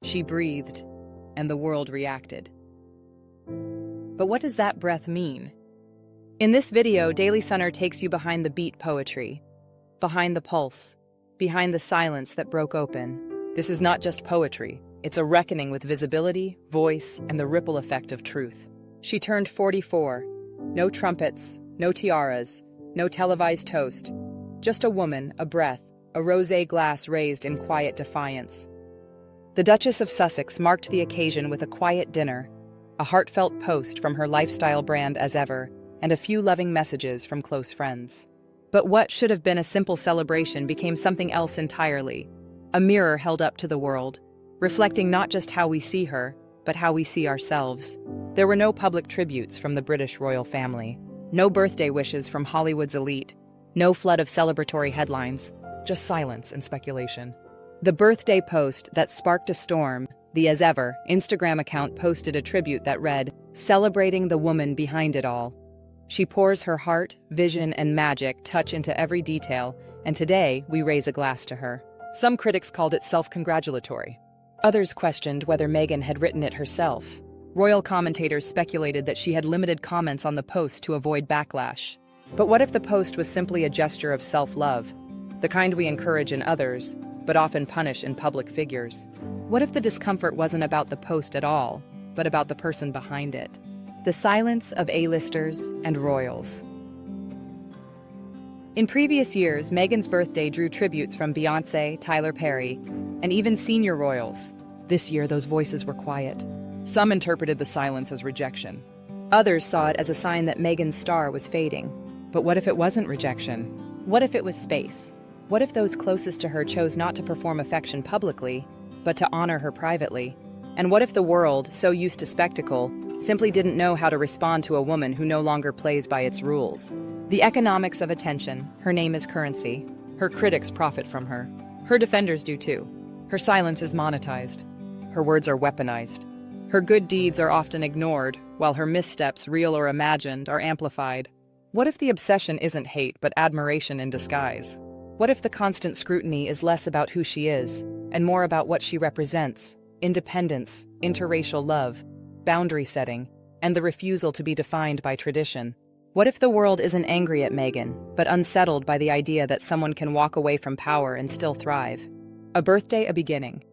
She breathed, and the world reacted. But what does that breath mean? In this video, Daily Sunr takes you behind the beat poetry, behind the pulse, behind the silence that broke open. This is not just poetry, it's a reckoning with visibility, voice, and the ripple effect of truth. She turned 44. No trumpets, no tiaras, no televised toast. Just a woman, a breath, a rosé glass raised in quiet defiance. The Duchess of Sussex marked the occasion with a quiet dinner, a heartfelt post from her lifestyle brand as ever, and a few loving messages from close friends. But what should have been a simple celebration became something else entirely, a mirror held up to the world, reflecting not just how we see her, but how we see ourselves. There were no public tributes from the British royal family, no birthday wishes from Hollywood's elite, no flood of celebratory headlines, just silence and speculation. The birthday post that sparked a storm, the As Ever Instagram account posted a tribute that read, "Celebrating the woman behind it all." She pours her heart, vision, and magic touch into every detail, and today we raise a glass to her. Some critics called it self-congratulatory. Others questioned whether Meghan had written it herself. Royal commentators speculated that she had limited comments on the post to avoid backlash. But what if the post was simply a gesture of self-love, the kind we encourage in others, but often punish in public figures? What if the discomfort wasn't about the post at all, but about the person behind it? The silence of A-listers and royals. In previous years, Meghan's birthday drew tributes from Beyoncé, Tyler Perry, and even senior royals. This year, those voices were quiet. Some interpreted the silence as rejection. Others saw it as a sign that Meghan's star was fading. But what if it wasn't rejection? What if it was space? What if those closest to her chose not to perform affection publicly, but to honor her privately? And what if the world, so used to spectacle, simply didn't know how to respond to a woman who no longer plays by its rules? The economics of attention, her name is currency. Her critics profit from her. Her defenders do too. Her silence is monetized. Her words are weaponized. Her good deeds are often ignored, while her missteps, real or imagined, are amplified. What if the obsession isn't hate, but admiration in disguise? What if the constant scrutiny is less about who she is, and more about what she represents? Independence, interracial love, boundary setting, and the refusal to be defined by tradition. What if the world isn't angry at Meghan, but unsettled by the idea that someone can walk away from power and still thrive? A birthday, a beginning.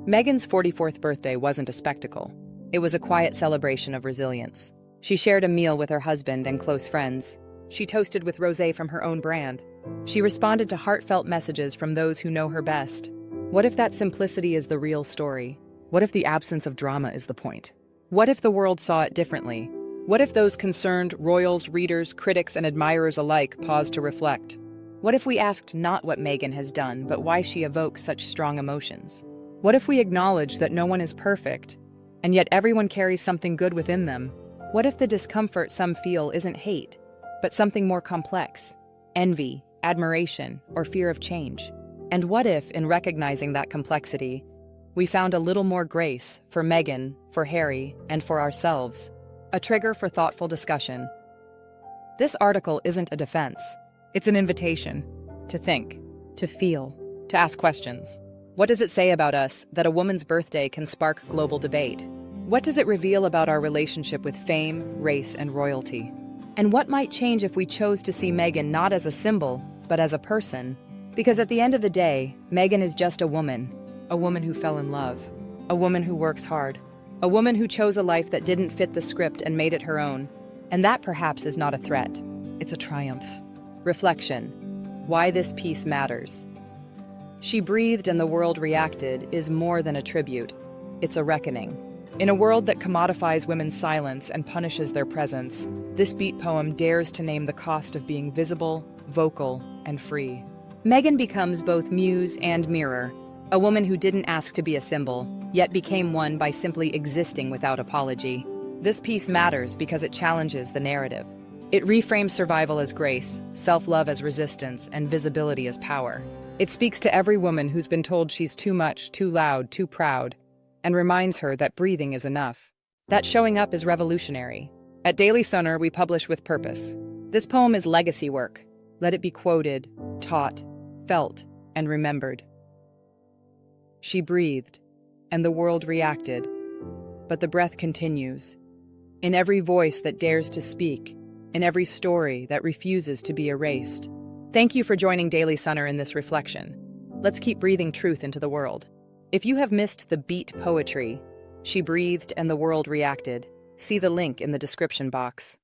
Meghan's 44th birthday wasn't a spectacle. It was a quiet celebration of resilience. She shared a meal with her husband and close friends. She toasted with rosé from her own brand. She responded to heartfelt messages from those who know her best. What if that simplicity is the real story? What if the absence of drama is the point? What if the world saw it differently? What if those concerned, royals, readers, critics, and admirers alike paused to reflect? What if we asked not what Meghan has done, but why she evokes such strong emotions? What if we acknowledge that no one is perfect, and yet everyone carries something good within them? What if the discomfort some feel isn't hate, but something more complex? Envy, admiration, or fear of change? And what if, in recognizing that complexity, we found a little more grace for Meghan, for Harry, and for ourselves? A trigger for thoughtful discussion. This article isn't a defense. It's an invitation to think, to feel, to ask questions. What does it say about us that a woman's birthday can spark global debate? What does it reveal about our relationship with fame, race, and royalty? And what might change if we chose to see Meghan not as a symbol, but as a person? Because at the end of the day, Meghan is just a woman who fell in love, a woman who works hard, a woman who chose a life that didn't fit the script and made it her own. And that perhaps is not a threat, it's a triumph. Reflection. Why this piece matters. She breathed and the world reacted is more than a tribute. It's a reckoning. In a world that commodifies women's silence and punishes their presence, this beat poem dares to name the cost of being visible, vocal, and free. Meghan becomes both muse and mirror, a woman who didn't ask to be a symbol, yet became one by simply existing without apology. This piece matters because it challenges the narrative. It reframes survival as grace, self-love as resistance, and visibility as power. It speaks to every woman who's been told she's too much, too loud, too proud, and reminds her that breathing is enough. That showing up is revolutionary. At Daily Sunr, we publish with purpose. This poem is legacy work. Let it be quoted, taught, felt, and remembered. She breathed, and the world reacted. But the breath continues. In every voice that dares to speak, in every story that refuses to be erased. Thank you for joining Daily Sunr in this reflection. Let's keep breathing truth into the world. If you have missed the beat poetry, She breathed and the world reacted, see the link in the description box.